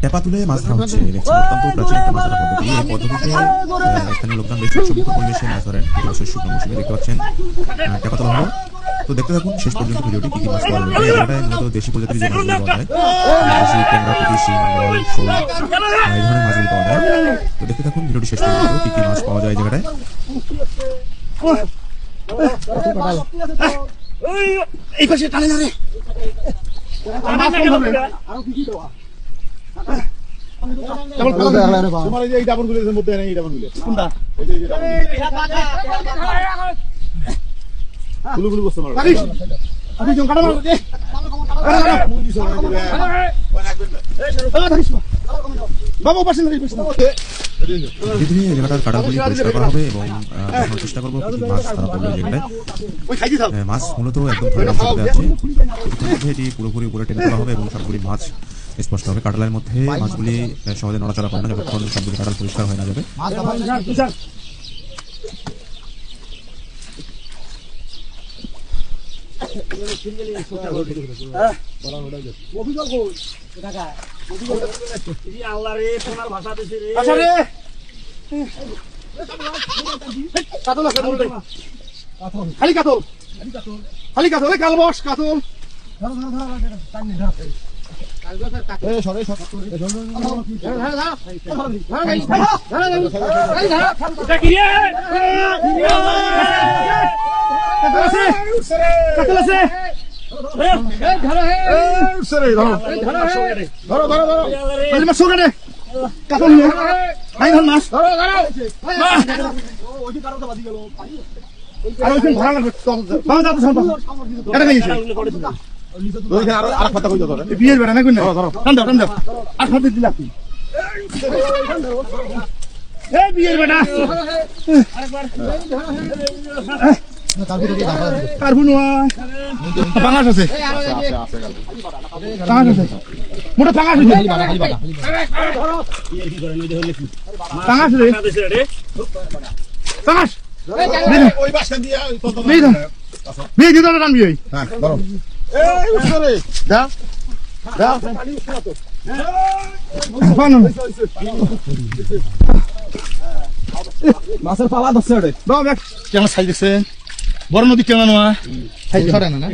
টেপা তুলে মাছ ধরা হচ্ছে। দেখছি অত্যন্ত প্রাচীন একটা মাছ ধরা পদ্ধতি। এই পদ্ধতিতে স্থানীয় লোকজন বেশ সুবিধা পরিবেশে মাছ ধরেন। শুকনো মৌসুমে দেখতে পাচ্ছেন টেপা তোলা হলো। তো দেখতে থাকুন শেষ পর্যন্ত ভিডিওটি কি কি মাছ পাওয়া যাবে। এটাই মূলত দেশি প্রজাতির যে মাছগুলো পাওয়া যায়, দেশি ট্যাংরা, পুঁটি, শিং, বল, শোল, এই ধরনের মাছগুলো পাওয়া যায়। তো দেখতে থাকুন ভিডিওটি শেষ পর্যন্ত কি কি মাছ পাওয়া যায় এই জায়গাটায়। এই পাশে টানে না রে। তোমার এই ডাবল গুলো মধ্যে নেই, ডাবল গুলো কোনটা? গুলো গুলো বসতে পারো। আপনি জন কাটা মারো দে। বাবু পাশে না পাশে না। ধীরে ধীরে এই জায়গাটার কাটাগুলি পরিষ্কার করা হবে এবং দেখানোর চেষ্টা করবো কি মাছ ধরা পড়বে এই জায়গাটায়। মাছ মূলত একদম ধরে আছে, এটি পুরোপুরি উপরে টেনে তোলা হবে এবং সবগুলি মাছ স্পষ্ট হবে। কাটালের মধ্যে মাছগুলি সহজে নড়াচড়া করে না যতক্ষণ সবগুলি কাটাল পরিষ্কার হয়ে না যাবে। খালি কাতল, খালি কাতল, কাল বস কাতল। বিয়ের বেড়া না কোন বিয়ের বেড়া পাঙাশ আছে, মোটা পাঙাশ পাঙাশ রে পাঙাশ বিয়ে দিতে টানবি ওই মাছের পালা ধরছে কেমন সাইজ দিচ্ছে বড় নদী কেমন না